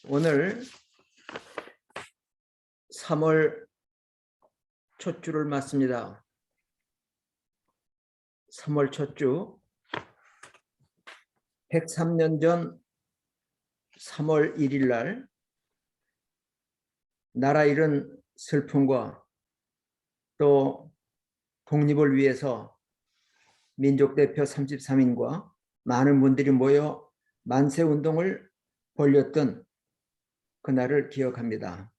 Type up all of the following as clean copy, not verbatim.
오늘 3월 첫 주를 맞습니다. 3월 첫 주 103년 전 3월 1일 날 나라 잃은 슬픔과 또 독립을 위해서 민족대표 33인과 많은 분들이 모여 만세운동을 벌였던 그날을 기억합니다.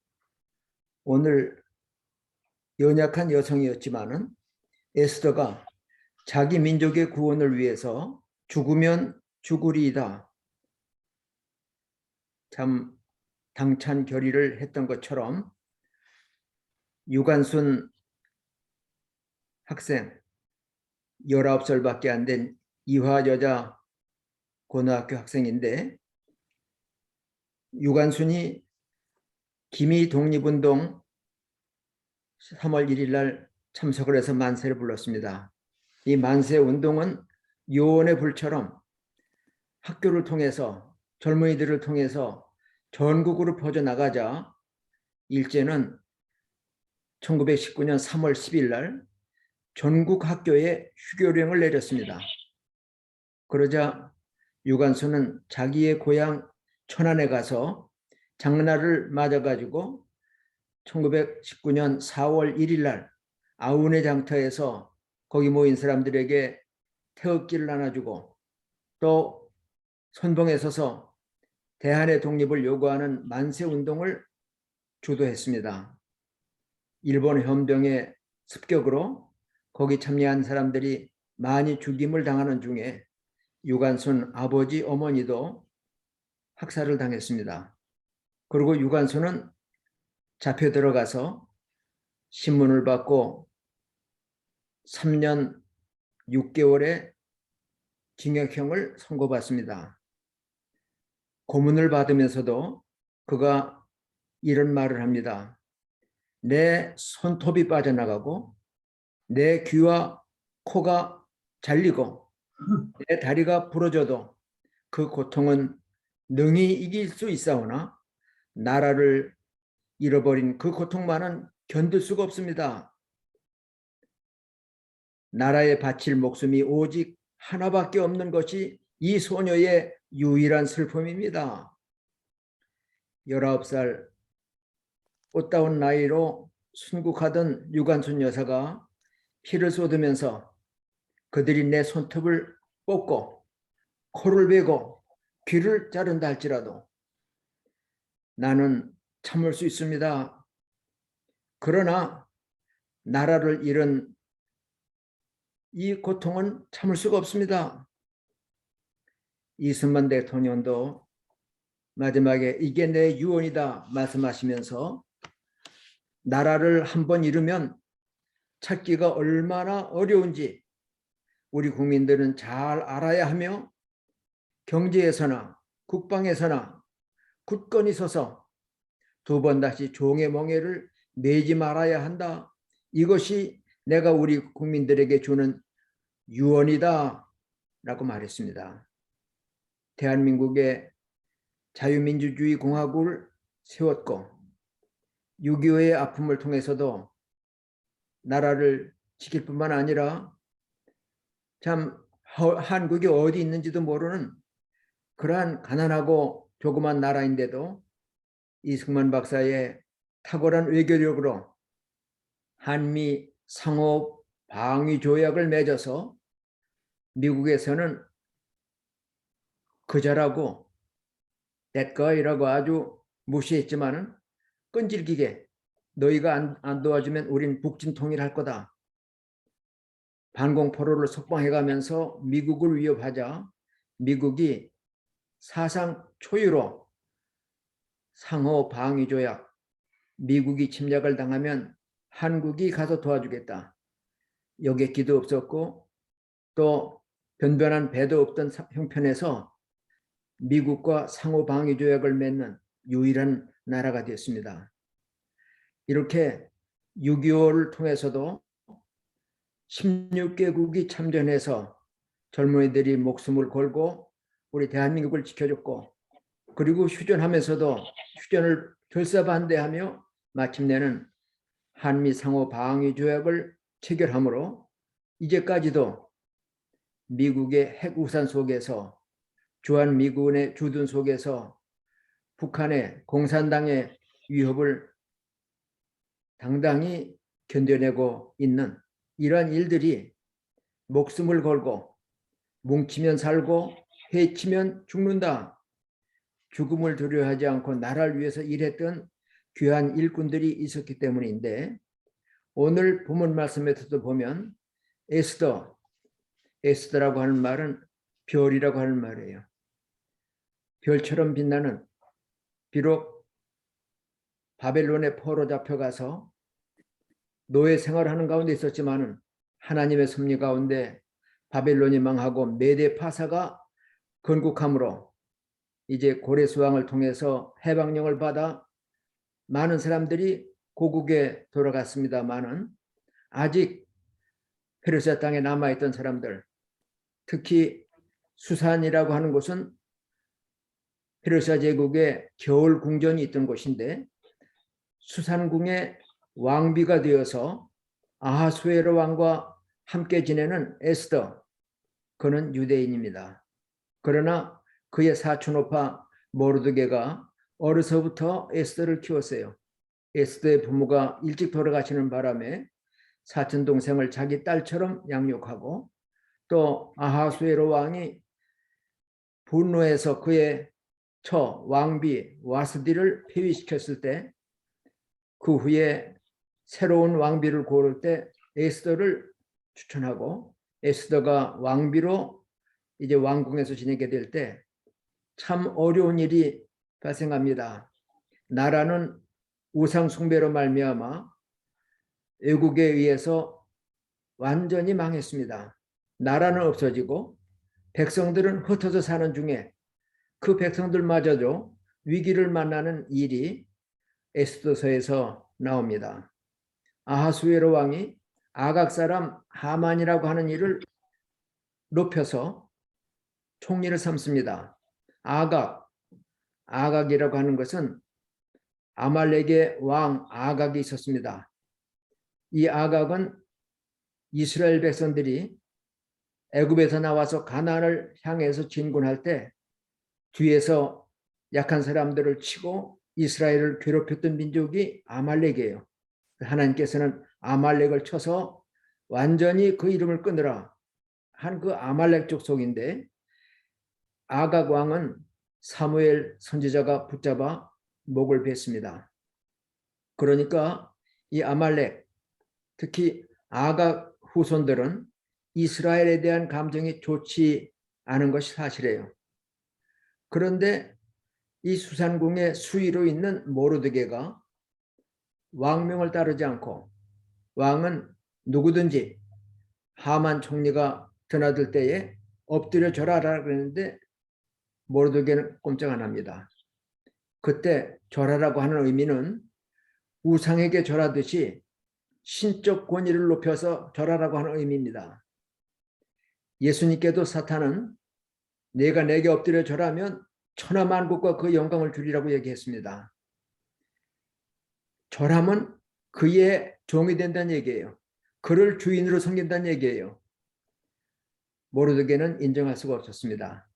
오늘 연약한 여성이었지만은 에스더가 자기 민족의 구원을 위해서 죽으면 죽으리이다. 참 당찬 결의를 했던 것처럼 유관순 학생 19살밖에 안 된 이화 여자 고등학교 학생인데 유관순이 기미 독립운동 3월 1일 날 참석을 해서 만세를 불렀습니다. 이 만세 운동은 요원의 불처럼 학교를 통해서 젊은이들을 통해서 전국으로 퍼져나가자 일제는 1919년 3월 10일 날 전국 학교에 휴교령을 내렸습니다. 그러자 유관순은 자기의 고향 천안에 가서 장날을 맞아가지고 1919년 4월 1일 날 아우네 장터에서 거기 모인 사람들에게 태극기를 나눠주고 또 선봉에 서서 대한의 독립을 요구하는 만세운동을 주도했습니다. 일본 헌병의 습격으로 거기 참여한 사람들이 많이 죽임을 당하는 중에 유관순 아버지 어머니도 학살을 당했습니다. 그리고 유관순은 잡혀 들어가서 신문을 받고 3년 6개월의 징역형을 선고받습니다. 고문을 받으면서도 그가 이런 말을 합니다. 내 손톱이 빠져나가고 내 귀와 코가 잘리고 내 다리가 부러져도 그 고통은 능히 이길 수 있사오나 나라를 잃어버린 그 고통만은 견딜 수가 없습니다. 나라에 바칠 목숨이 오직 하나밖에 없는 것이 이 소녀의 유일한 슬픔입니다. 19살 꽃다운 나이로 순국하던 유관순 여사가 피를 쏟으면서 그들이 내 손톱을 뽑고 코를 베고 귀를 자른다 할지라도 나는 참을 수 있습니다. 그러나 나라를 잃은 이 고통은 참을 수가 없습니다. 이승만 대통령도 마지막에 이게 내 유언이다 말씀하시면서 나라를 한번 잃으면 찾기가 얼마나 어려운지 우리 국민들은 잘 알아야 하며 경제에서나 국방에서나 굳건히 서서 두 번 다시 종의 멍에를 매지 말아야 한다. 이것이 내가 우리 국민들에게 주는 유언이다 라고 말했습니다. 대한민국의 자유민주주의 공화국을 세웠고 6.25의 아픔을 통해서도 나라를 지킬 뿐만 아니라 참 한국이 어디 있는지도 모르는 그러한 가난하고 조그만 나라인데도 이승만 박사의 탁월한 외교력으로 한미 상호 방위 조약을 맺어서 미국에서는 그자라고 대가이라고 아주 무시했지만은 끈질기게 너희가 안 도와주면 우린 북진 통일할 거다. 반공포로를 석방해가면서 미국을 위협하자 미국이 사상 초유로 상호 방위 조약 미국이 침략을 당하면 한국이 가서 도와주겠다. 여객기도 없었고 또 변변한 배도 없던 형편에서 미국과 상호 방위 조약을 맺는 유일한 나라가 되었습니다. 이렇게 6.25를 통해서도 16개국이 참전해서 젊은이들이 목숨을 걸고 우리 대한민국을 지켜줬고 그리고 휴전하면서도 휴전을 결사반대하며 마침내는 한미 상호 방위 조약을 체결함으로 이제까지도 미국의 핵우산 속에서 주한미군의 주둔 속에서 북한의 공산당의 위협을 당당히 견뎌내고 있는 이러한 일들이 목숨을 걸고 뭉치면 살고 해치면 죽는다. 죽음을 두려워하지 않고 나라를 위해서 일했던 귀한 일꾼들이 있었기 때문인데 오늘 본문 말씀에서도 보면 에스더라고 하는 말은 별이라고 하는 말이에요. 별처럼 빛나는 비록 바벨론의 포로 잡혀가서 노예 생활하는 가운데 있었지만은 하나님의 섭리 가운데 바벨론이 망하고 메대 파사가 건국함으로 이제 고레스 왕을 통해서 해방령을 받아 많은 사람들이 고국에 돌아갔습니다만은 아직 페르시아 땅에 남아있던 사람들, 특히 수산이라고 하는 곳은 페르시아 제국의 겨울 궁전이 있던 곳인데 수산궁의 왕비가 되어서 아하수에로 왕과 함께 지내는 에스더, 그는 유대인입니다. 그러나 그의 사촌오빠 모르드게가 어려서부터 에스더를 키웠어요. 에스더의 부모가 일찍 돌아가시는 바람에 사촌 동생을 자기 딸처럼 양육하고 또 아하수에로 왕이 분노해서 그의 처 왕비 와스디를 폐위시켰을 때 그 후에 새로운 왕비를 고를 때 에스더를 추천하고 에스더가 왕비로 이제 왕궁에서 지내게 될 때 참 어려운 일이 발생합니다. 나라는 우상 숭배로 말미암아 외국에 의해서 완전히 망했습니다. 나라는 없어지고 백성들은 흩어져 사는 중에 그 백성들마저도 위기를 만나는 일이 에스더서에서 나옵니다. 아하수에로 왕이 아각 사람 하만이라고 하는 이를 높여서 총리를 삼습니다. 아각이라고 하는 것은 아말렉의 왕 아각이 있었습니다. 이 아각은 이스라엘 백성들이 애굽에서 나와서 가나안을 향해서 진군할 때 뒤에서 약한 사람들을 치고 이스라엘을 괴롭혔던 민족이 아말렉이에요. 하나님께서는 아말렉을 쳐서 완전히 그 이름을 끊으라 한 그 아말렉 족속인데 아각 왕은 사무엘 선지자가 붙잡아 목을 뱄습니다. 그러니까 이 아말렉, 특히 아각 후손들은 이스라엘에 대한 감정이 좋지 않은 것이 사실이에요. 그런데 이 수산궁의 수위로 있는 모르드게가 왕명을 따르지 않고 왕은 누구든지 하만 총리가 드나들 때에 엎드려 절하라 그랬는데 모르드게는 꼼짝 안 합니다. 그때 절하라고 하는 의미는 우상에게 절하듯이 신적 권위를 높여서 절하라고 하는 의미입니다. 예수님께도 사탄은 내가 내게 엎드려 절하면 천하만국과 그 영광을 주리라고 얘기했습니다. 절하면 그의 종이 된다는 얘기예요. 그를 주인으로 섬긴다는 얘기예요. 모르드게는 인정할 수가 없었습니다.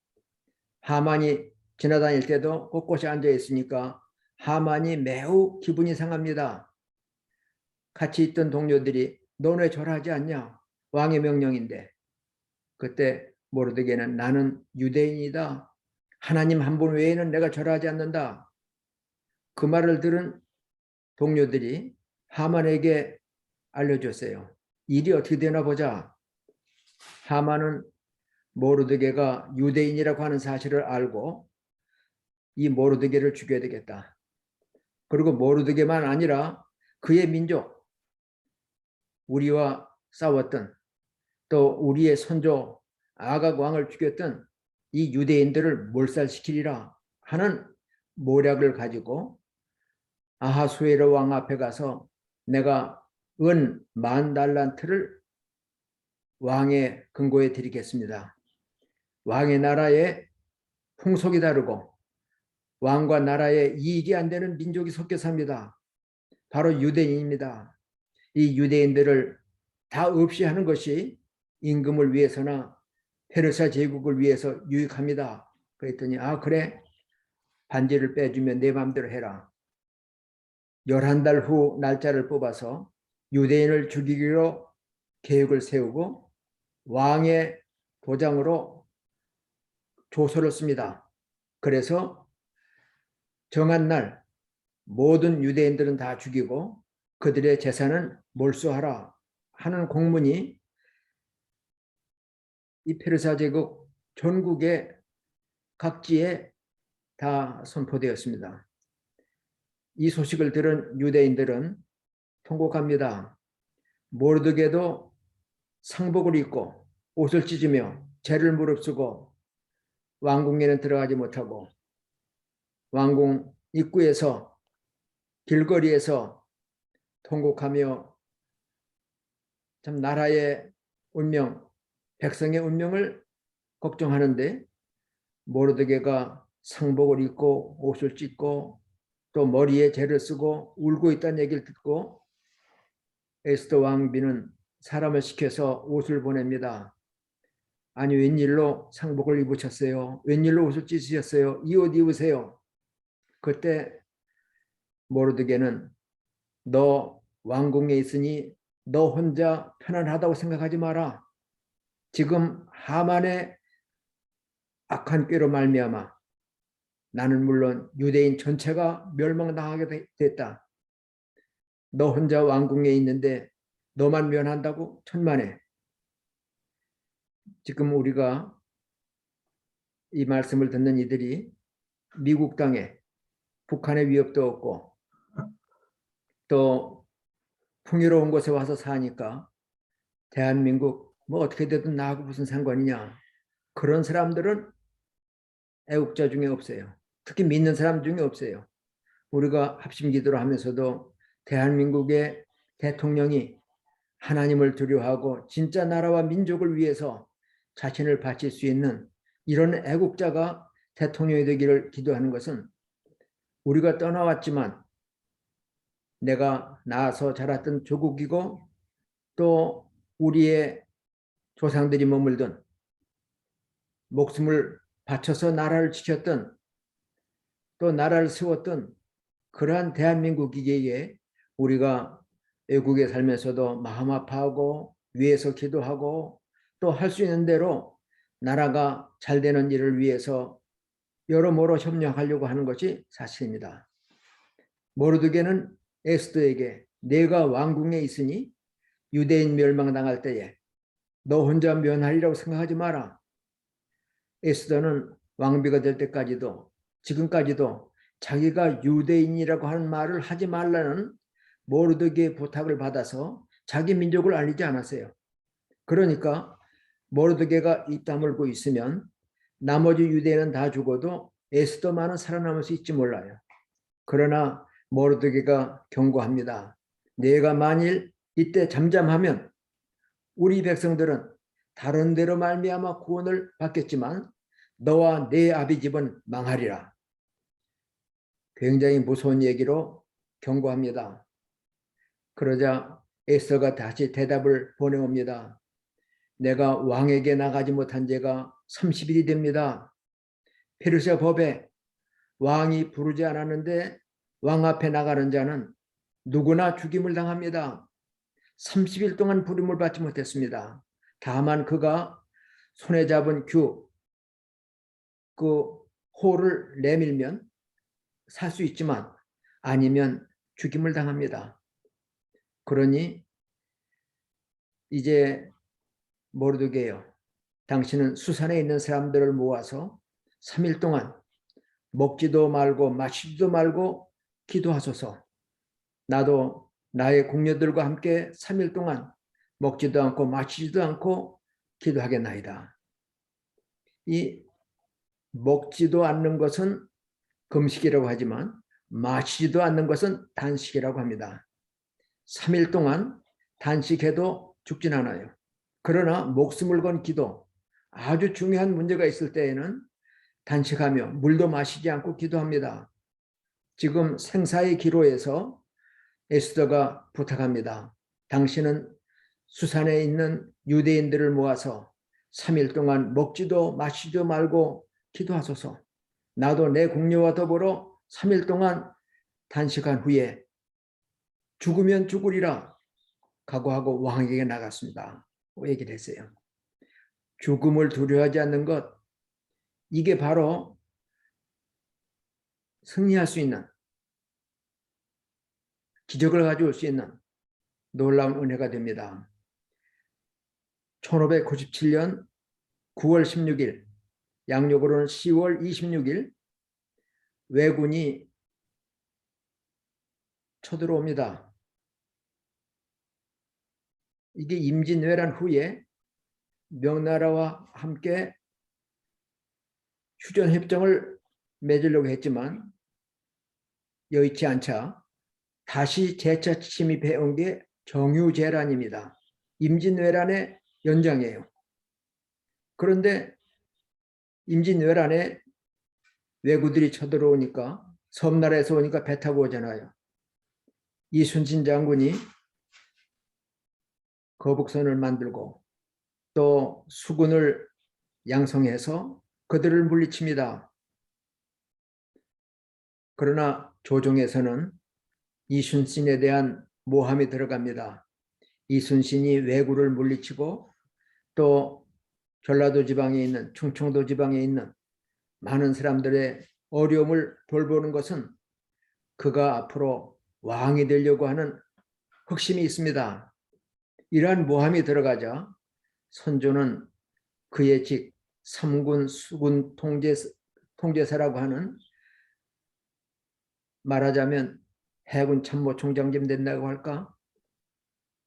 하만이 지나다닐 때도 곳곳에 앉아 있으니까 하만이 매우 기분이 상합니다. 같이 있던 동료들이 너네 절하지 않냐? 왕의 명령인데. 그때 모르드게는 나는 유대인이다. 하나님 한 분 외에는 내가 절하지 않는다. 그 말을 들은 동료들이 하만에게 알려줬어요. 일이 어떻게 되나 보자. 하만은 모르드게가 유대인이라고 하는 사실을 알고 이 모르드게를 죽여야 되겠다. 그리고 모르드게만 아니라 그의 민족, 우리와 싸웠던 또 우리의 선조 아각 왕을 죽였던 이 유대인들을 몰살시키리라 하는 모략을 가지고 아하수에로 왕 앞에 가서 내가 은 10,000달란트를 왕의 금고에 드리겠습니다. 왕의 나라에 풍속이 다르고 왕과 나라에 이익이 안 되는 민족이 섞여 삽니다. 바로 유대인입니다. 이 유대인들을 다 없이 하는 것이 임금을 위해서나 페르시아 제국을 위해서 유익합니다. 그랬더니 그래, 반지를 빼주면 내 마음대로 해라. 11달 후 날짜를 뽑아서 유대인을 죽이기로 계획을 세우고 왕의 도장으로 조서를 씁니다. 그래서 정한 날 모든 유대인들은 다 죽이고 그들의 재산은 몰수하라 하는 공문이 이 페르시아 제국 전국의 각지에 다 선포되었습니다. 이 소식을 들은 유대인들은 통곡합니다. 모르드게도 상복을 입고 옷을 찢으며 죄를 무릅쓰고 왕궁에는 들어가지 못하고 왕궁 입구에서 길거리에서 통곡하며 참 나라의 운명, 백성의 운명을 걱정하는데 모르드게가 상복을 입고 옷을 찢고 또 머리에 죄를 쓰고 울고 있다는 얘기를 듣고 에스더 왕비는 사람을 시켜서 옷을 보냅니다. 아니 웬일로 상복을 입으셨어요? 웬일로 옷을 찢으셨어요? 이 옷 입으세요. 그때 모르드게는 너 왕궁에 있으니 너 혼자 편안하다고 생각하지 마라. 지금 하만의 악한 꾀로 말미암아 나는 물론 유대인 전체가 멸망당하게 됐다. 너 혼자 왕궁에 있는데 너만 면한다고? 천만에. 지금 우리가 이 말씀을 듣는 이들이 미국 땅에 북한의 위협도 없고 또 풍요로운 곳에 와서 사니까 대한민국 뭐 어떻게 되든 나하고 무슨 상관이냐. 그런 사람들은 애국자 중에 없어요. 특히 믿는 사람 중에 없어요. 우리가 합심기도를 하면서도 대한민국의 대통령이 하나님을 두려워하고 진짜 나라와 민족을 위해서 자신을 바칠 수 있는 이런 애국자가 대통령이 되기를 기도하는 것은 우리가 떠나왔지만 내가 낳아서 자랐던 조국이고 또 우리의 조상들이 머물던 목숨을 바쳐서 나라를 지켰던 또 나라를 세웠던 그러한 대한민국이기에 우리가 외국에 살면서도 마음 아파하고 위해서 기도하고 또 할 수 있는 대로 나라가 잘 되는 일을 위해서 여러모로 협력하려고 하는 것이 사실입니다. 모르드게는 에스더에게 내가 왕궁에 있으니 유대인 멸망당할 때에 너 혼자 면하리라고 생각하지 마라. 에스더는 왕비가 될 때까지도 지금까지도 자기가 유대인이라고 하는 말을 하지 말라는 모르드게의 부탁을 받아서 자기 민족을 알리지 않았어요. 그러니까 모르드게가 입 다물고 있으면 나머지 유대인은 다 죽어도 에스더만은 살아남을 수 있지 몰라요. 그러나 모르드게가 경고합니다. 내가 만일 이때 잠잠하면 우리 백성들은 다른 데로 말미암아 구원을 받겠지만 너와 내 아비 집은 망하리라. 굉장히 무서운 얘기로 경고합니다. 그러자 에스더가 다시 대답을 보내옵니다. 내가 왕에게 나가지 못한 지가 30일이 됩니다. 페르시아 법에 왕이 부르지 않았는데 왕 앞에 나가는 자는 누구나 죽임을 당합니다. 30일 동안 부름을 받지 못했습니다. 다만 그가 손에 잡은 그 호를 내밀면 살 수 있지만 아니면 죽임을 당합니다. 그러니 이제 모르드게요. 당신은 수산에 있는 사람들을 모아서 3일 동안 먹지도 말고 마시지도 말고 기도하소서. 나도 나의 궁녀들과 함께 3일 동안 먹지도 않고 마시지도 않고 기도하겠나이다. 이 먹지도 않는 것은 금식이라고 하지만 마시지도 않는 것은 단식이라고 합니다. 3일 동안 단식해도 죽진 않아요. 그러나 목숨을 건 기도, 아주 중요한 문제가 있을 때에는 단식하며 물도 마시지 않고 기도합니다. 지금 생사의 기로에서 에스더가 부탁합니다. 당신은 수산에 있는 유대인들을 모아서 3일 동안 먹지도 마시지도 말고 기도하소서. 나도 내 공녀와 더불어 3일 동안 단식한 후에 죽으면 죽으리라 각오하고 왕에게 나갔습니다. 얘기를 했어요. 죽음을 두려워하지 않는 것, 이게 바로 승리할 수 있는, 기적을 가져올 수 있는 놀라운 은혜가 됩니다. 1597년 9월 16일, 양력으로는 10월 26일 왜군이 쳐들어옵니다. 이게 임진왜란 후에 명나라와 함께 휴전협정을 맺으려고 했지만 여의치 않자 다시 재차 침입해온 게 정유재란입니다. 임진왜란의 연장이에요. 그런데 임진왜란에 왜구들이 쳐들어오니까 섬나라에서 오니까 배 타고 오잖아요. 이순신 장군이 거북선을 만들고 또 수군을 양성해서 그들을 물리칩니다. 그러나 조정에서는 이순신에 대한 모함이 들어갑니다. 이순신이 왜구를 물리치고 또 전라도 지방에 있는 충청도 지방에 있는 많은 사람들의 어려움을 돌보는 것은 그가 앞으로 왕이 되려고 하는核심이 있습니다. 이러한 모함이 들어가자 선조는 그의 직 3군 수군 통제사라고 하는, 말하자면 해군 참모총장쯤 된다고 할까?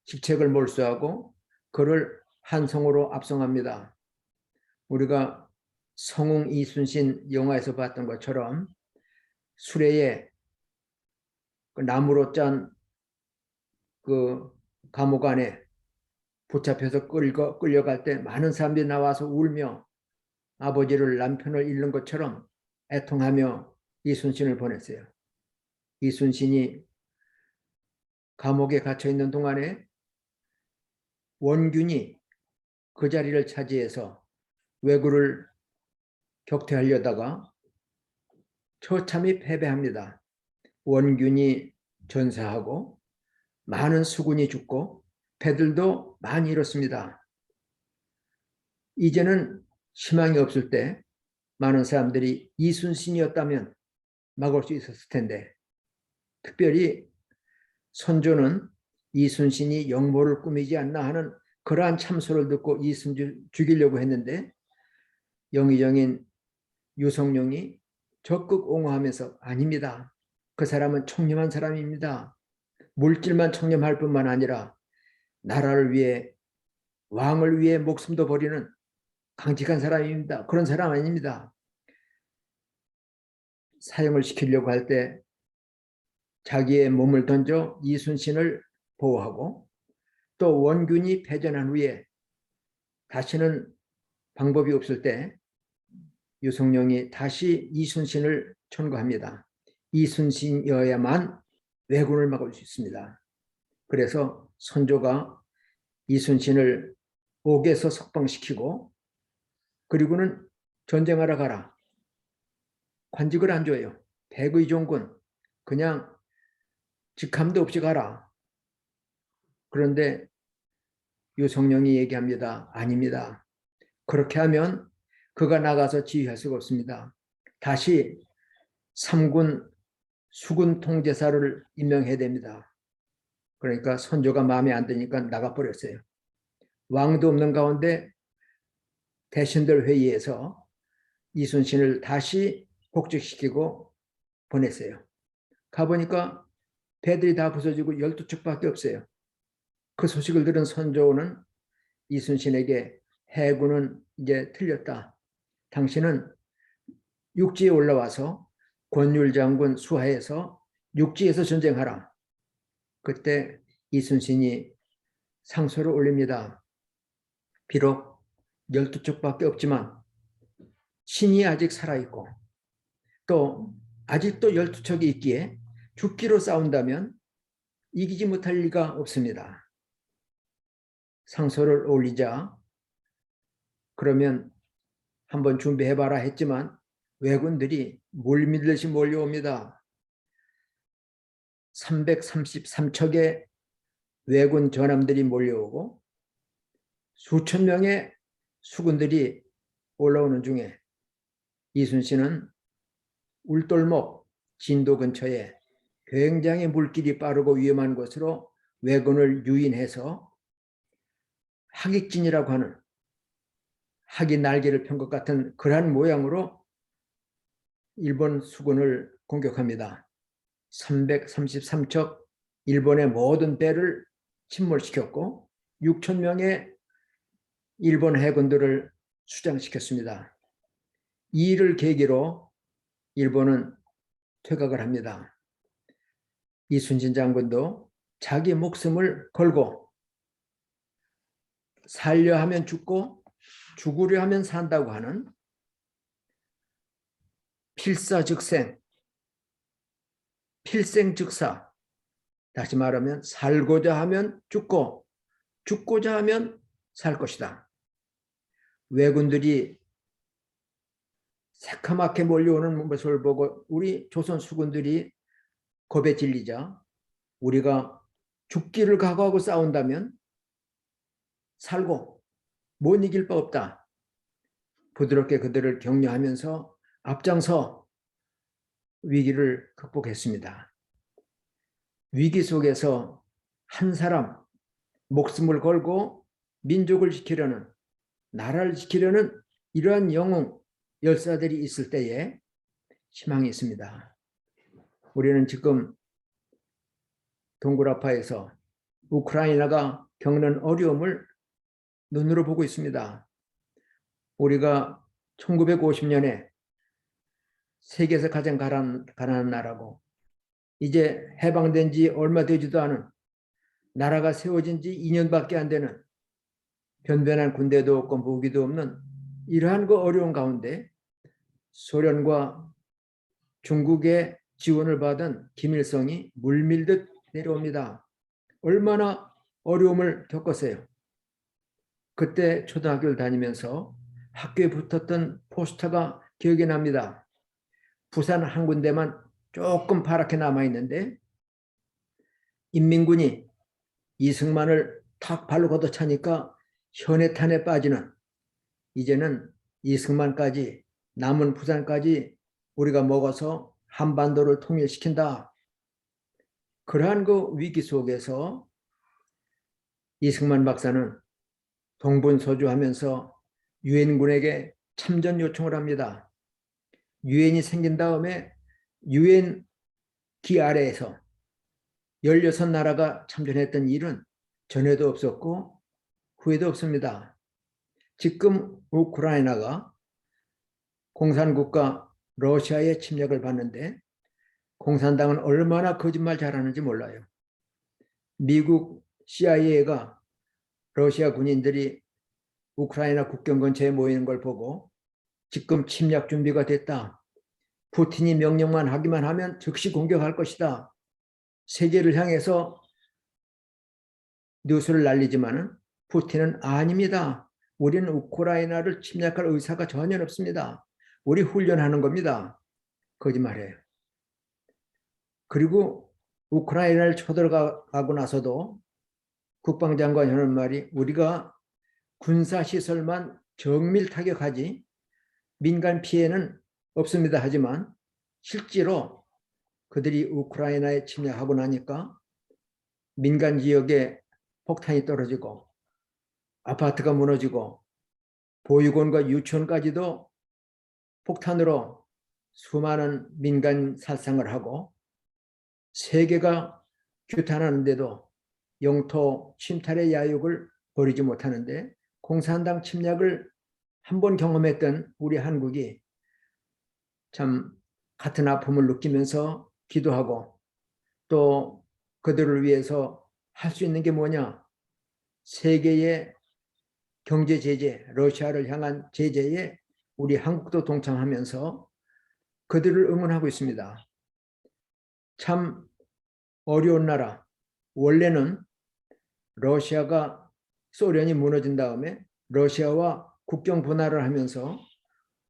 직책을 몰수하고 그를 한성으로 압송합니다. 우리가 성웅 이순신 영화에서 봤던 것처럼 수레에 그 나무로 짠 그 감옥 안에 붙잡혀서 끌려갈 때 많은 사람들이 나와서 울며 아버지를, 남편을 잃는 것처럼 애통하며 이순신을 보냈어요. 이순신이 감옥에 갇혀 있는 동안에 원균이 그 자리를 차지해서 왜구를 격퇴하려다가 처참히 패배합니다. 원균이 전사하고 많은 수군이 죽고 배들도 많이 잃었습니다. 이제는 희망이 없을 때 많은 사람들이 이순신이었다면 막을 수 있었을 텐데, 특별히 선조는 이순신이 역모를 꾸미지 않나 하는 그러한 참소를 듣고 이순신을 죽이려고 했는데 영의정인 유성룡이 적극 옹호하면서 아닙니다. 그 사람은 청렴한 사람입니다. 물질만 청렴할 뿐만 아니라 나라를 위해, 왕을 위해 목숨도 버리는 강직한 사람입니다. 그런 사람 아닙니다. 사형을 시키려고 할 때 자기의 몸을 던져 이순신을 보호하고 또 원균이 패전한 후에 다시는 방법이 없을 때 유성룡이 다시 이순신을 청구합니다. 이순신이어야만 왜군을 막을 수 있습니다. 그래서 선조가 이순신을 옥에서 석방시키고 그리고는 전쟁하러 가라. 관직을 안 줘요. 백의종군, 그냥 직함도 없이 가라. 그런데 유성룡이 얘기합니다. 아닙니다. 그렇게 하면 그가 나가서 지휘할 수가 없습니다. 다시 3군 수군 통제사를 임명해야 됩니다. 그러니까 선조가 마음에 안 드니까 나가버렸어요. 왕도 없는 가운데 대신들 회의에서 이순신을 다시 복직시키고 보냈어요. 가보니까 배들이 다 부서지고 12척밖에 없어요. 그 소식을 들은 선조는 이순신에게 해군은 이제 틀렸다. 당신은 육지에 올라와서 권율 장군 수하에서 육지에서 전쟁하라. 그때 이순신이 상소를 올립니다. 비록 12척밖에 없지만 신이 아직 살아있고 또 아직도 12척이 있기에 죽기로 싸운다면 이기지 못할 리가 없습니다. 상소를 올리자 그러면 한번 준비해봐라 했지만 왜군들이 물밀듯이 몰려옵니다. 333척의 왜군 전함들이 몰려오고 수천 명의 수군들이 올라오는 중에 이순신은 울돌목 진도 근처에 굉장히 물길이 빠르고 위험한 곳으로 왜군을 유인해서 하깃진이라고 하는 학이 날개를 편 것 같은 그러한 모양으로 일본 수군을 공격합니다. 333척 일본의 모든 배를 침몰시켰고 6천 명의 일본 해군들을 수장시켰습니다. 이 일을 계기로 일본은 퇴각을 합니다. 이순신 장군도 자기 목숨을 걸고 살려 하면 죽고 죽으려 하면 산다고 하는 필사즉생, 필생즉사, 다시 말하면 살고자 하면 죽고 죽고자 하면 살 것이다. 왜군들이 새카맣게 몰려오는 모습을 보고 우리 조선 수군들이 겁에 질리자 우리가 죽기를 각오하고 싸운다면 살고 못 이길 바 없다. 부드럽게 그들을 격려하면서 앞장서 위기를 극복했습니다. 위기 속에서 한 사람 목숨을 걸고 민족을 지키려는 나라를 지키려는 이러한 영웅 열사들이 있을 때에 희망이 있습니다. 우리는 지금 동굴아파에서 우크라이나가 겪는 어려움을 눈으로 보고 있습니다. 우리가 1950년에 세계에서 가장 가난한 나라고 이제 해방된 지 얼마 되지도 않은 나라가 세워진 지 2년밖에 안 되는 변변한 군대도 없고 무기도 없는 이러한 그 어려운 가운데 소련과 중국의 지원을 받은 김일성이 물밀듯 내려옵니다. 얼마나 어려움을 겪었어요. 그때 초등학교를 다니면서 학교에 붙었던 포스터가 기억이 납니다. 부산 한 군데만 조금 파랗게 남아있는데 인민군이 이승만을 탁 발로 걷어차니까 현해탄에 빠지는 이제는 이승만까지 남은 부산까지 우리가 먹어서 한반도를 통일시킨다. 그러한 그 위기 속에서 이승만 박사는 동분서주하면서 유엔군에게 참전 요청을 합니다. 유엔이 생긴 다음에 유엔기 아래에서 16나라가 참전했던 일은 전에도 없었고 후에도 없습니다. 지금 우크라이나가 공산국가 러시아의 침략을 받는데 공산당은 얼마나 거짓말 잘하는지 몰라요. 미국 CIA가 러시아 군인들이 우크라이나 국경 근처에 모이는 걸 보고 지금 침략 준비가 됐다. 푸틴이 명령만 하기만 하면 즉시 공격할 것이다. 세계를 향해서 뉴스를 날리지만은 푸틴은 아닙니다. 우리는 우크라이나를 침략할 의사가 전혀 없습니다. 우리 훈련하는 겁니다. 거짓말해요. 그리고 우크라이나를 쳐들어가고 나서도 국방장관이 하는 말이 우리가 군사시설만 정밀 타격하지 민간 피해는 없습니다. 하지만 실제로 그들이 우크라이나에 침략하고 나니까 민간 지역에 폭탄이 떨어지고 아파트가 무너지고 보육원과 유치원까지도 폭탄으로 수많은 민간 살상을 하고 세계가 규탄하는데도 영토 침탈의 야욕을 버리지 못하는데 공산당 침략을 한 번 경험했던 우리 한국이 참 같은 아픔을 느끼면서 기도하고 또 그들을 위해서 할 수 있는 게 뭐냐? 세계의 경제 제재, 러시아를 향한 제재에 우리 한국도 동참하면서 그들을 응원하고 있습니다. 참 어려운 나라. 원래는 러시아가 소련이 무너진 다음에 러시아와 국경 분할을 하면서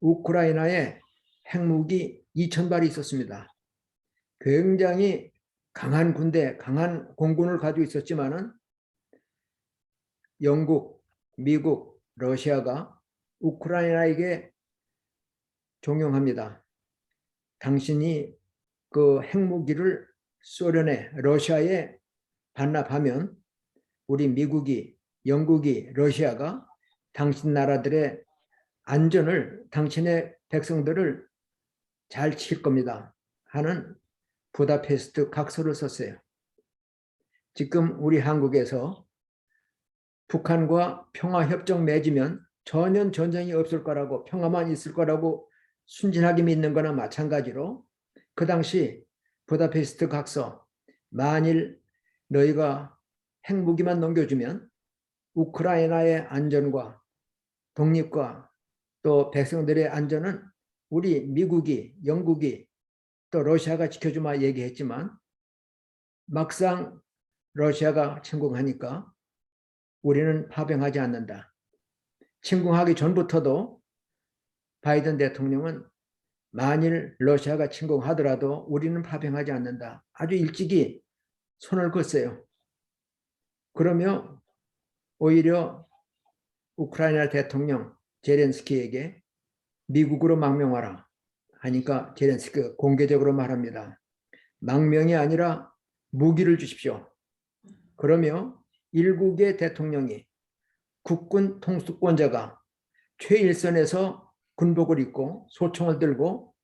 우크라이나에 핵무기 2,000발이 있었습니다. 굉장히 강한 군대, 강한 공군을 가지고 있었지만은 영국, 미국, 러시아가 우크라이나에게 종용합니다. 당신이 그 핵무기를 소련에, 러시아에 반납하면 우리 미국이, 영국이, 러시아가 당신 나라들의 안전을, 당신의 백성들을 잘 지킬 겁니다 하는 부다페스트 각서를 썼어요. 지금 우리 한국에서 북한과 평화협정 맺으면 전혀 전쟁이 없을 거라고, 평화만 있을 거라고 순진하게 믿는 거나 마찬가지로 그 당시 부다페스트 각서, 만일 너희가 핵무기만 넘겨주면 우크라이나의 안전과 독립과 또 백성들의 안전은 우리 미국이, 영국이 또 러시아가 지켜주마 얘기했지만 막상 러시아가 침공하니까 우리는 파병하지 않는다. 침공하기 전부터도 바이든 대통령은 만일 러시아가 침공하더라도 우리는 파병하지 않는다. 아주 일찍이 손을 껐어요. 그러며 오히려 우크라이나 대통령 제렌스키에게 미국으로 망명하라 하니까 제렌스키가 공개적으로 말합니다. 망명이 아니라 무기를 주십시오. 그러며 일국의 대통령이 국군 통수권자가 최일선에서 군복을 입고 소총을 들고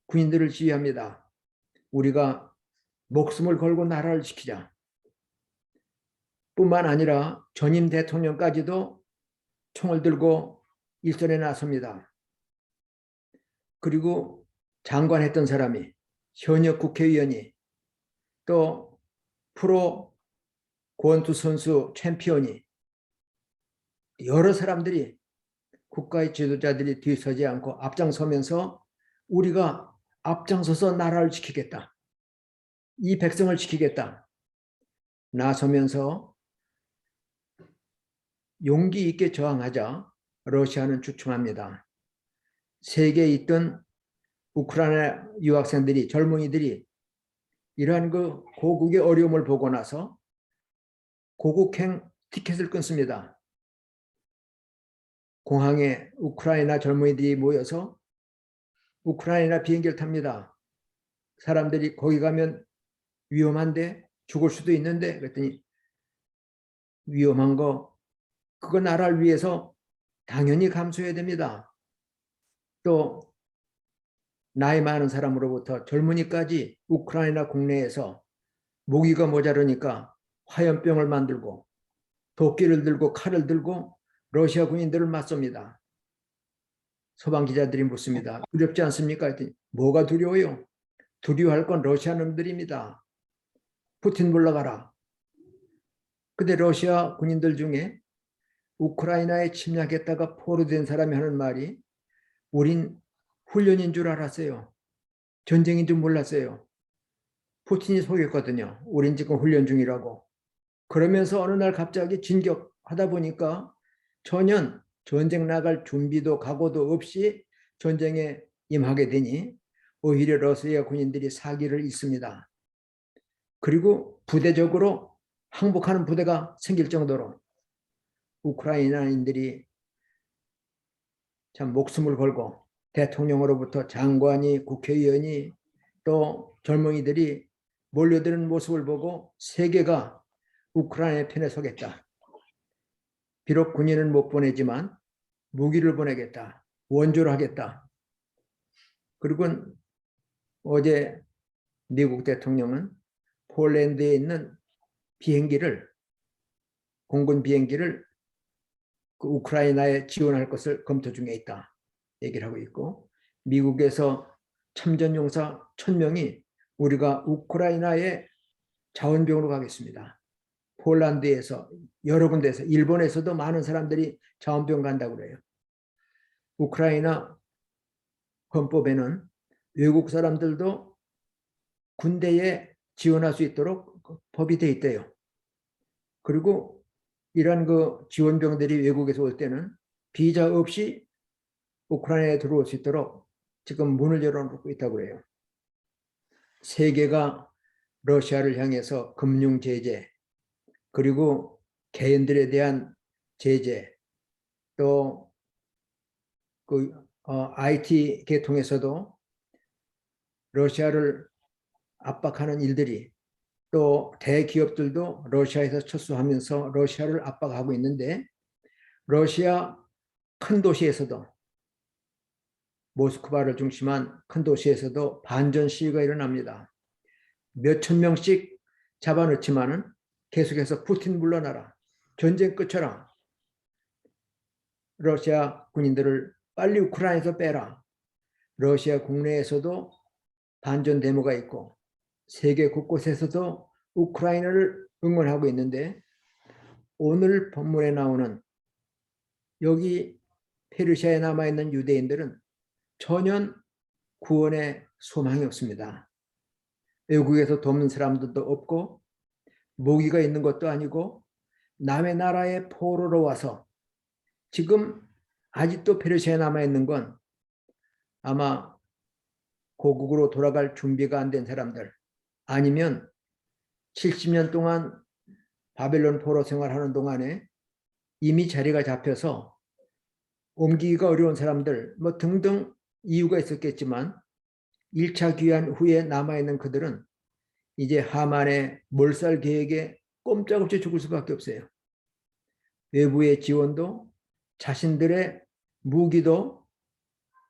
군인들을 지휘합니다. 우리가 목숨을 걸고 나라를 지키자. 뿐만 아니라 전임 대통령까지도 총을 들고 일선에 나섭니다. 그리고 장관했던 사람이, 현역 국회의원이, 또 프로 권투 선수 챔피언이, 여러 사람들이, 국가의 지도자들이 뒤서지 않고 앞장서면서 우리가 앞장서서 나라를 지키겠다. 이 백성을 지키겠다. 나서면서 용기 있게 저항하자 러시아는 주춤합니다. 세계에 있던 우크라이나 유학생들이, 젊은이들이 이러한 그 고국의 어려움을 보고 나서 고국행 티켓을 끊습니다. 공항에 우크라이나 젊은이들이 모여서 우크라이나 비행기를 탑니다. 사람들이 거기 가면 위험한데, 죽을 수도 있는데, 그랬더니 위험한 거 그거 나라를 위해서 당연히 감수해야 됩니다. 또 나이 많은 사람으로부터 젊은이까지 우크라이나 국내에서 모기가 모자르니까 화염병을 만들고 도끼를 들고 칼을 들고 러시아 군인들을 맞섭니다. 서방 기자들이 묻습니다. 두렵지 않습니까? 했더니 뭐가 두려워요? 두려워할 건 러시아 놈들입니다. 푸틴 물러가라. 근데 러시아 군인들 중에 우크라이나에 침략했다가 포로된 사람이 하는 말이 우린 훈련인 줄 알았어요. 전쟁인 줄 몰랐어요. 푸틴이 속였거든요. 우린 지금 훈련 중이라고. 그러면서 어느 날 갑자기 진격하다 보니까 전혀 전쟁 나갈 준비도 각오도 없이 전쟁에 임하게 되니 오히려 러시아 군인들이 사기를 입습니다. 그리고 부대적으로 항복하는 부대가 생길 정도로 우크라이나인들이 참 목숨을 걸고 대통령으로부터 장관이, 국회의원이, 또 젊은이들이 몰려드는 모습을 보고 세계가 우크라이나의 편에 서겠다. 비록 군인은 못 보내지만 무기를 보내겠다. 원조를 하겠다. 그리고 어제 미국 대통령은 폴란드에 있는 비행기를, 공군 비행기를 그 우크라이나에 지원할 것을 검토 중에 있다 얘기를 하고 있고, 미국에서 참전용사 1,000명이 우리가 우크라이나에 자원병으로 가겠습니다. 폴란드에서 여러 군데에서, 일본에서도 많은 사람들이 자원병 간다고 그래요. 우크라이나 헌법에는 외국 사람들도 군대에 지원할 수 있도록 법이 돼 있대요. 그리고 이런 그 지원병들이 외국에서 올 때는 비자 없이 우크라이나에 들어올 수 있도록 지금 문을 열어놓고 있다고 그래요. 세계가 러시아를 향해서 금융 제재, 그리고 개인들에 대한 제재, 또 그 IT 계통에서도 러시아를 압박하는 일들이, 또 대기업들도 러시아에서 철수하면서 러시아를 압박하고 있는데, 러시아 큰 도시에서도, 모스크바를 중심한 큰 도시에서도 반전 시위가 일어납니다. 몇천 명씩 잡아넣지만은 계속해서 푸틴 물러나라, 전쟁 끝쳐라, 러시아 군인들을 빨리 우크라이나에서 빼라. 러시아 국내에서도 반전 데모가 있고 세계 곳곳에서도 우크라이나를 응원하고 있는데, 오늘 본문에 나오는 여기 페르시아에 남아있는 유대인들은 전혀 구원의 소망이 없습니다. 외국에서 돕는 사람들도 없고 모기가 있는 것도 아니고 남의 나라에 포로로 와서 지금 아직도 페르시아에 남아있는 건 아마 고국으로 돌아갈 준비가 안 된 사람들, 아니면 70년 동안 바벨론 포로 생활하는 동안에 이미 자리가 잡혀서 옮기기가 어려운 사람들 뭐 등등 이유가 있었겠지만 1차 귀환 후에 남아있는 그들은 이제 하만의 몰살 계획에 꼼짝없이 죽을 수밖에 없어요. 외부의 지원도 자신들의 무기도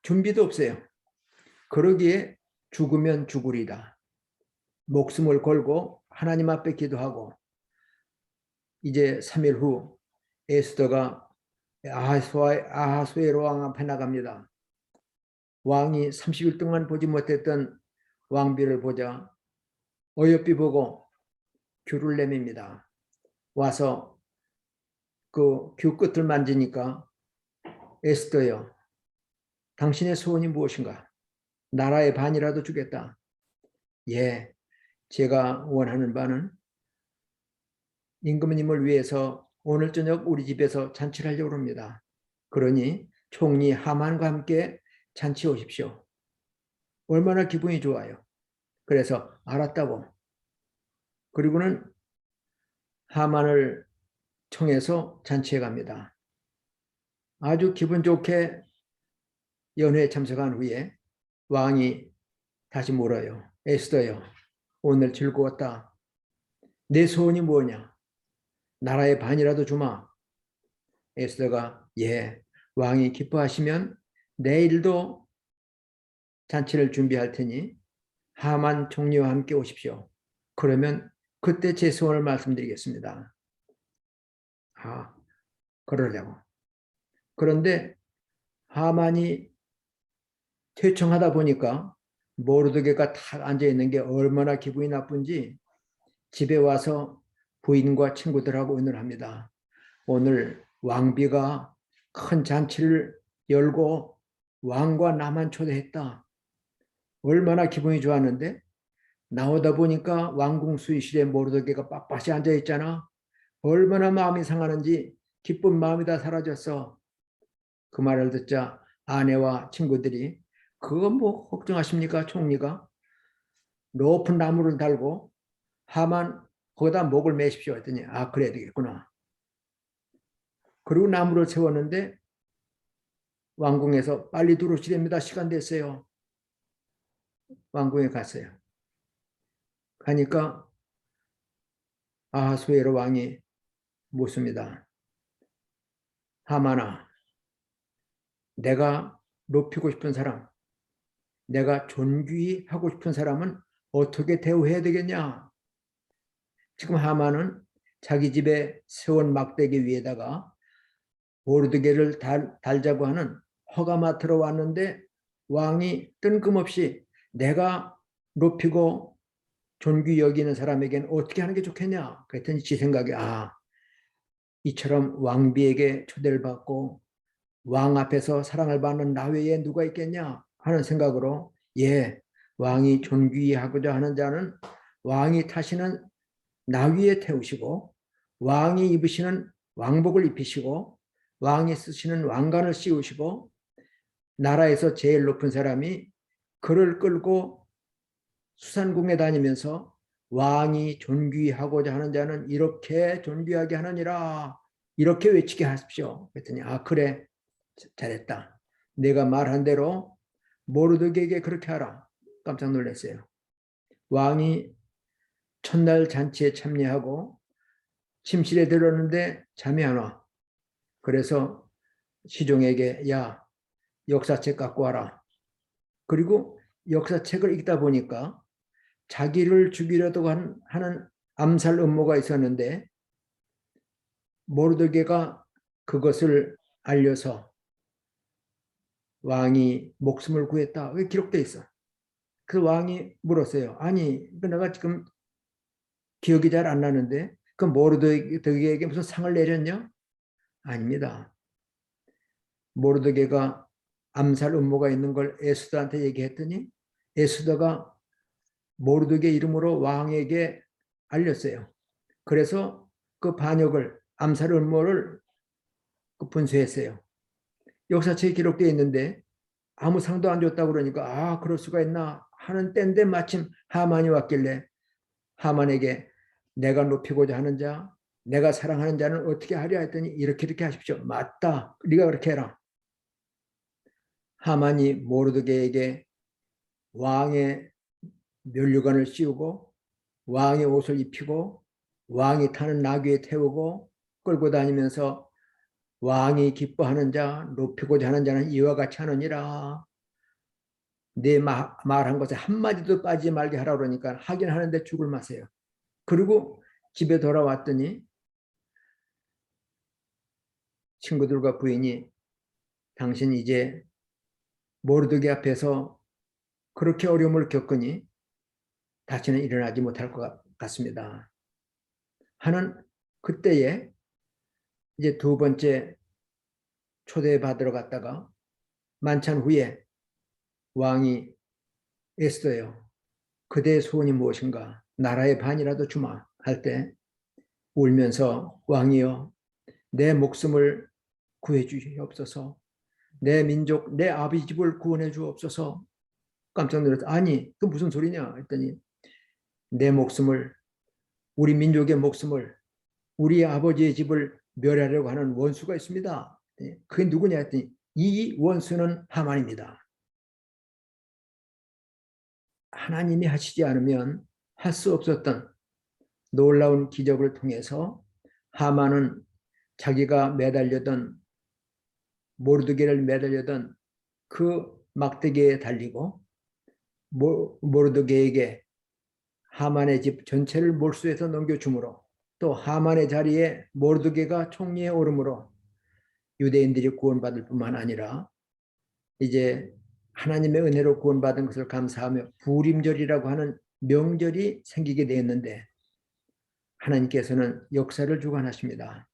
준비도 없어요. 그러기에 죽으면 죽으리다. 목숨을 걸고 하나님 앞에 기도하고, 이제 3일 후 에스더가 아하수에로 왕 앞에 나갑니다. 왕이 30일 동안 보지 못했던 왕비를 보자 어여삐 보고 귤을 내밉니다. 와서 그 귤 끝을 만지니까, 에스더여, 당신의 소원이 무엇인가? 나라의 반이라도 주겠다. 예, 제가 원하는 바는 임금님을 위해서 오늘 저녁 우리 집에서 잔치를 하려고 합니다. 그러니 총리 하만과 함께 잔치 오십시오. 얼마나 기분이 좋아요. 그래서 알았다고. 그리고는 하만을 청해서 잔치에 갑니다. 아주 기분 좋게 연회에 참석한 후에 왕이 다시 물어요. 에스더요, 오늘 즐거웠다. 내 소원이 뭐냐? 나라의 반이라도 주마. 에스더가 예, 왕이 기뻐하시면 내일도 잔치를 준비할 테니 하만 총리와 함께 오십시오. 그러면 그때 제 소원을 말씀드리겠습니다. 아, 그러려고. 그런데 하만이 퇴청하다 보니까 모르드게가 탁 앉아있는 게 얼마나 기분이 나쁜지 집에 와서 부인과 친구들하고 의논합니다. 오늘 왕비가 큰 잔치를 열고 왕과 나만 초대했다. 얼마나 기분이 좋았는데 나오다 보니까 왕궁 수의실에 모르드게가 빳빳이 앉아있잖아. 얼마나 마음이 상하는지 기쁜 마음이 다 사라졌어. 그 말을 듣자 아내와 친구들이 그거 뭐 걱정하십니까 총리가? 높은 나무를 달고 하만 거기다 목을 매십시오 했더니 아 그래야 되겠구나. 그리고 나무를 세웠는데 왕궁에서 빨리 들어오시랍니다. 시간 됐어요. 왕궁에 갔어요. 가니까 아하수에로 왕이 묻습니다. 하만아, 내가 높이고 싶은 사람, 내가 존귀 하고 싶은 사람은 어떻게 대우해야 되겠냐? 지금 하만은 자기 집에 세운 막대기 위에다가 모르드게를 달자고 하는 허가마 들어왔는데 왕이 뜬금없이 내가 높이고 존귀 여기는 사람에게는 어떻게 하는 게 좋겠냐? 그랬더니 지 생각에 이처럼 왕비에게 초대를 받고 왕 앞에서 사랑을 받는 나 외에 누가 있겠냐 하는 생각으로 왕이 존귀하고자 하는 자는 왕이 타시는 나귀에 태우시고 왕이 입으시는 왕복을 입히시고 왕이 쓰시는 왕관을 씌우시고 나라에서 제일 높은 사람이 그를 끌고 수산궁에 다니면서 왕이 존귀하고자 하는 자는 이렇게 존귀하게 하느니라 이렇게 외치게 하십시오. 그랬더니 그래 잘했다. 내가 말한 대로 모르드게에게 그렇게 하라. 깜짝 놀랐어요. 왕이 첫날 잔치에 참여하고 침실에 들었는데 잠이 안 와. 그래서 시종에게 역사책 갖고 와라. 그리고 역사책을 읽다 보니까 자기를 죽이려고 하는 암살 음모가 있었는데 모르드게가 그것을 알려서 왕이 목숨을 구했다. 그게 기록되어 있어. 그 왕이 물었어요. 아니, 내가 지금 기억이 잘 안 나는데 그 모르드게에게 무슨 상을 내렸냐? 아닙니다. 모르드게가 암살 음모가 있는 걸 에스더한테 얘기했더니 에스더가 모르드게 이름으로 왕에게 알렸어요. 그래서 그 반역을 암살 음모를 분수했어요. 역사책에 기록되어 있는데 아무 상도 안 줬다고 그러니까 그럴 수가 있나 하는 때인데 마침 하만이 왔길래 하만에게 내가 높이고자 하는 자, 내가 사랑하는 자는 어떻게 하려 했더니 이렇게 하십시오. 맞다. 네가 그렇게 해라. 하만이 모르드게에게 왕의 면류관을 씌우고 왕의 옷을 입히고 왕이 타는 나귀에 태우고 끌고 다니면서 왕이 기뻐하는 자, 높이고자 하는 자는 이와 같이 하느니라. 내 말한 것에 한마디도 빠지지 말게 하라 그러니까 하긴 하는데 죽을 맛이에요. 그리고 집에 돌아왔더니 친구들과 부인이 당신 이제 모르드게 앞에서 그렇게 어려움을 겪으니 다시는 일어나지 못할 것 같습니다. 하는 그때에 이제 두 번째 초대받으러 갔다가 만찬 후에 왕이 애써요. 그대의 소원이 무엇인가? 나라의 반이라도 주마 할 때 울면서 왕이여 내 목숨을 구해 주시옵소서. 내 민족, 내 아비 집을 구원해 주옵소서. 깜짝 놀랐어. 아니, 그 무슨 소리냐 했더니 내 목숨을, 우리 민족의 목숨을, 우리 아버지의 집을 멸하려고 하는 원수가 있습니다. 그게 누구냐 했더니 이 원수는 하만입니다. 하나님이 하시지 않으면 할 수 없었던 놀라운 기적을 통해서 하만은 자기가 매달려던 모르드게를 매달려던 그 막대기에 달리고 모르드게에게 하만의 집 전체를 몰수해서 넘겨주므로 또 하만의 자리에 모르드게가 총리에 오르므로 유대인들이 구원받을 뿐만 아니라 이제 하나님의 은혜로 구원받은 것을 감사하며 부림절이라고 하는 명절이 생기게 되었는데 하나님께서는 역사를 주관하십니다.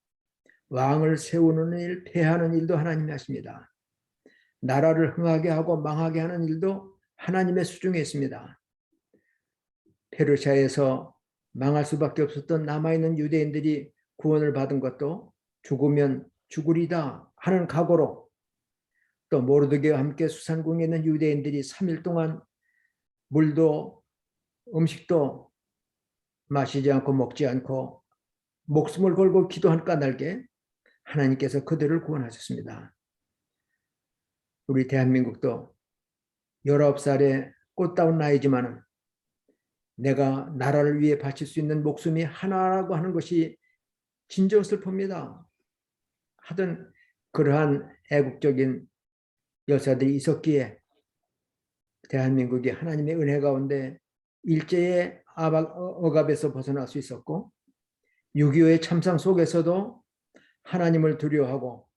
왕을 세우는 일, 폐하는 일도 하나님이 하십니다. 나라를 흥하게 하고 망하게 하는 일도 하나님의 수중에 있습니다. 페르시아에서 망할 수밖에 없었던 남아있는 유대인들이 구원을 받은 것도 죽으면 죽으리다 하는 각오로 또 모르드게와 함께 수산궁에 있는 유대인들이 3일 동안 물도 음식도 마시지 않고 먹지 않고 목숨을 걸고 기도한 까닭에 하나님께서 그들을 구원하셨습니다. 우리 대한민국도 19살의 꽃다운 나이지만 내가 나라를 위해 바칠 수 있는 목숨이 하나라고 하는 것이 진정 슬픕니다. 하던 그러한 애국적인 열사들이 있었기에 대한민국이 하나님의 은혜 가운데 일제의 억압에서 벗어날 수 있었고 6.25의 참상 속에서도 하나님을 두려워하고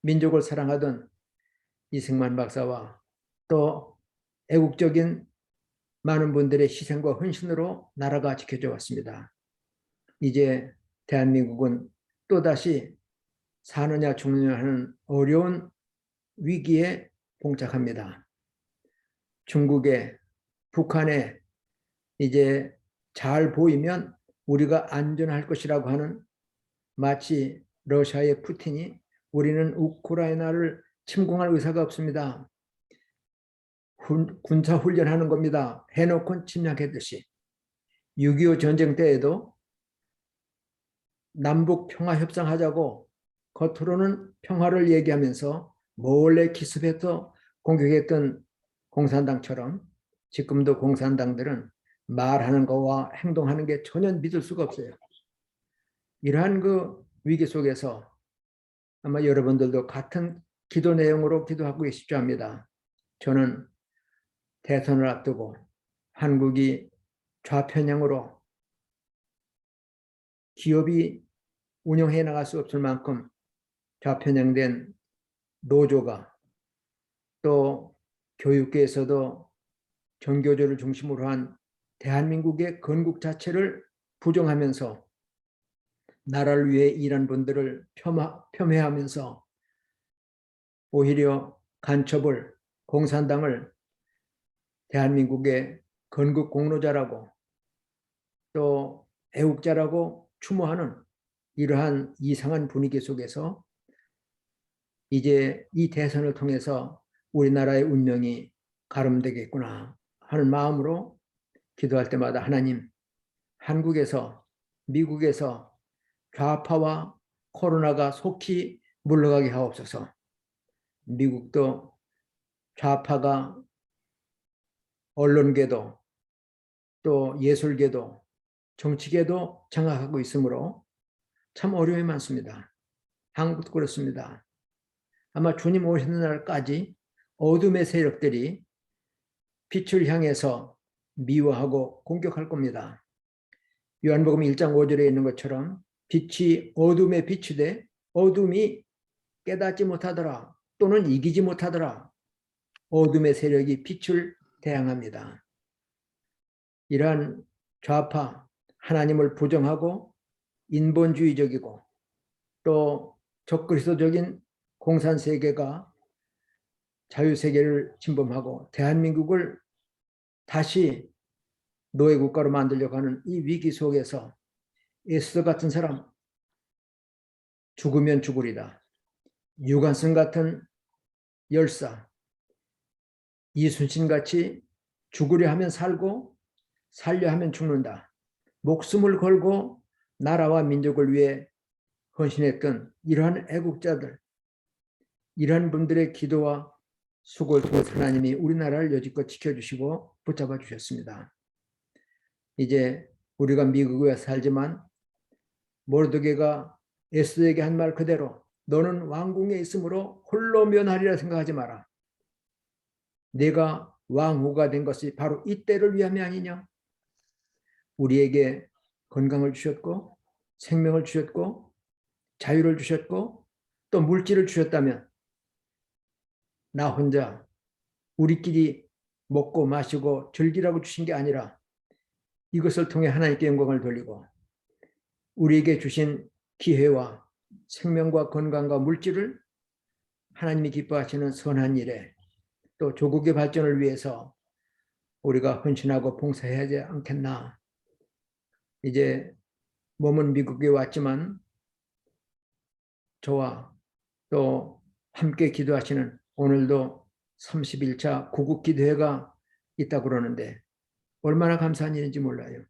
민족을 사랑하던 이승만 박사와 또 애국적인 많은 분들의 희생과 헌신으로 나라가 지켜져 왔습니다. 이제 대한민국은 또다시 사느냐 죽느냐 하는 어려운 위기에 봉착합니다. 중국에, 북한에 이제 잘 보이면 우리가 안전할 것이라고 하는, 마치 러시아의 푸틴이 우리는 우크라이나를 침공할 의사가 없습니다. 군사훈련하는 겁니다. 해놓고 침략했듯이. 6.25 전쟁 때에도 남북 평화 협상하자고 겉으로는 평화를 얘기하면서 몰래 기습해서 공격했던 공산당처럼 지금도 공산당들은 말하는 거와 행동하는 게 전혀 믿을 수가 없어요. 이러한 그 위기 속에서 아마 여러분들도 같은 기도 내용으로 기도하고 계시죠 합니다. 저는 대선을 앞두고 한국이 좌편향으로 기업이 운영해 나갈 수 없을 만큼 좌편향된 노조가, 또 교육계에서도 전교조를 중심으로 한 대한민국의 건국 자체를 부정하면서 나라를 위해 일한 분들을 폄훼하면서 오히려 간첩을, 공산당을 대한민국의 건국 공로자라고 또 애국자라고 추모하는 이러한 이상한 분위기 속에서 이제 이 대선을 통해서 우리나라의 운명이 가름되겠구나 하는 마음으로 기도할 때마다 하나님, 한국에서, 미국에서 좌파와 코로나가 속히 물러가게 하옵소서. 미국도 좌파가 언론계도 또 예술계도 정치계도 장악하고 있으므로 참 어려움이 많습니다. 한국도 그렇습니다. 아마 주님 오시는 날까지 어둠의 세력들이 빛을 향해서 미워하고 공격할 겁니다. 요한복음 1장 5절에 있는 것처럼 빛이 어둠에 비추되 어둠이 깨닫지 못하더라, 또는 이기지 못하더라. 어둠의 세력이 빛을 대항합니다. 이러한 좌파, 하나님을 부정하고 인본주의적이고 또 적그리스도적인 공산세계가 자유세계를 침범하고 대한민국을 다시 노예국가로 만들려고 하는 이 위기 속에서 에스더 같은 사람, 죽으면 죽으리다. 유관순 같은 열사, 이순신같이 죽으려 하면 살고 살려 하면 죽는다. 목숨을 걸고 나라와 민족을 위해 헌신했던 이러한 애국자들, 이러한 분들의 기도와 수고를 통해서 하나님이 우리나라를 여지껏 지켜주시고 붙잡아 주셨습니다. 이제 우리가 미국에 살지만 모르드게가 에스더에게 한 말 그대로 너는 왕궁에 있으므로 홀로 면하리라 생각하지 마라. 내가 왕후가 된 것이 바로 이때를 위함이 아니냐. 우리에게 건강을 주셨고 생명을 주셨고 자유를 주셨고 또 물질을 주셨다면 나 혼자 우리끼리 먹고 마시고 즐기라고 주신 게 아니라 이것을 통해 하나님께 영광을 돌리고 우리에게 주신 기회와 생명과 건강과 물질을 하나님이 기뻐하시는 선한 일에 또 조국의 발전을 위해서 우리가 헌신하고 봉사해야 하지 않겠나. 이제 몸은 미국에 왔지만 저와 또 함께 기도하시는 오늘도 31차 구국기도회가 있다고 그러는데 얼마나 감사한 일인지 몰라요.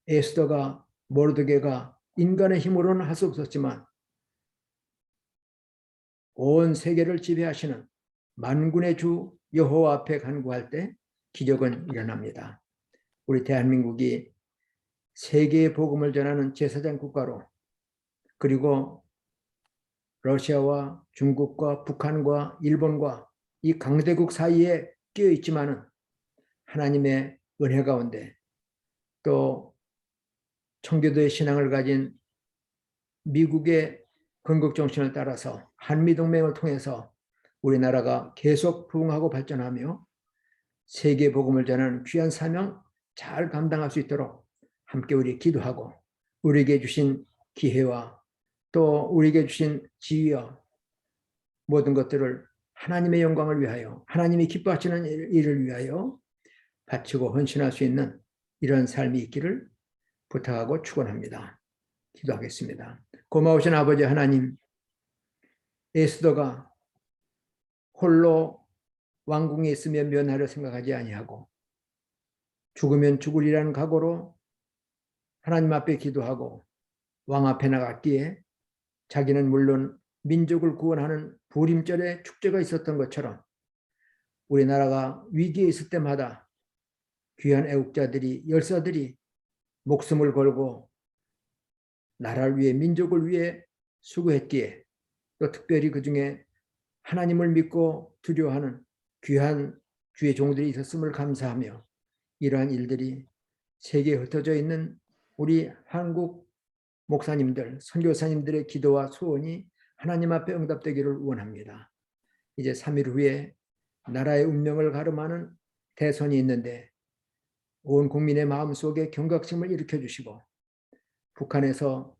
에스더가, 모르드게가 인간의 힘으로는 할 수 없었지만 온 세계를 지배하시는 만군의 주 여호와 앞에 간구할 때 기적은 일어납니다. 우리 대한민국이 세계의 복음을 전하는 제사장 국가로, 그리고 러시아와 중국과 북한과 일본과 이 강대국 사이에 끼어 있지만은 하나님의 은혜 가운데 또 청교도의 신앙을 가진 미국의 건국 정신을 따라서 한미동맹을 통해서 우리나라가 계속 부흥하고 발전하며 세계 복음을 전하는 귀한 사명 잘 감당할 수 있도록 함께 우리 기도하고 우리에게 주신 기회와 또 우리에게 주신 지위와 모든 것들을 하나님의 영광을 위하여 하나님이 기뻐하시는 일을 위하여 바치고 헌신할 수 있는 이런 삶이 있기를 부탁하고 축원합니다. 기도하겠습니다. 고마우신 아버지 하나님, 에스더가 홀로 왕궁에 있으면 면하려 생각하지 아니하고 죽으면 죽으리라는 각오로 하나님 앞에 기도하고 왕 앞에 나갔기에 자기는 물론 민족을 구원하는 부림절의 축제가 있었던 것처럼 우리나라가 위기에 있을 때마다 귀한 애국자들이 열사들이 목숨을 걸고 나라를 위해 민족을 위해 수고했기에 또 특별히 그중에 하나님을 믿고 두려워하는 귀한 주의 종들이 있었음을 감사하며 이러한 일들이 세계에 흩어져 있는 우리 한국 목사님들, 선교사님들의 기도와 소원이 하나님 앞에 응답되기를 원합니다. 이제 3일 후에 나라의 운명을 가름하는 대선이 있는데 온 국민의 마음속에 경각심을 일으켜주시고 북한에서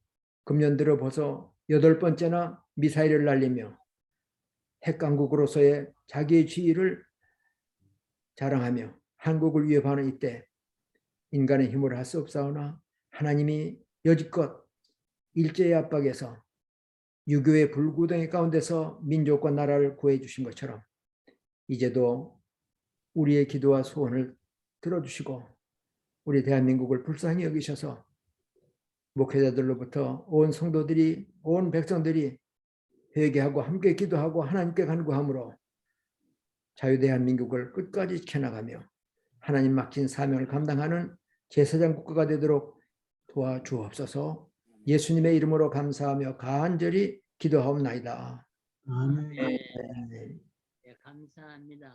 금년 들어 벌써 8번째나 미사일을 날리며 핵강국으로서의 자기의 지위를 자랑하며 한국을 위협하는 이때 인간의 힘으로 할 수 없사오나 하나님이 여지껏 일제의 압박에서 유교의 불구덩이 가운데서 민족과 나라를 구해 주신 것처럼 이제도 우리의 기도와 소원을 들어주시고 우리 대한민국을 불쌍히 여기셔서 목회자들로부터 온 성도들이 온 백성들이 회개하고 함께 기도하고 하나님께 간구함으로 자유대한민국을 끝까지 지켜나가며 하나님 맡긴 사명을 감당하는 제사장 국가가 되도록 도와주옵소서. 예수님의 이름으로 감사하며 간절히 기도하옵나이다. 아멘. 아멘. 네, 감사합니다.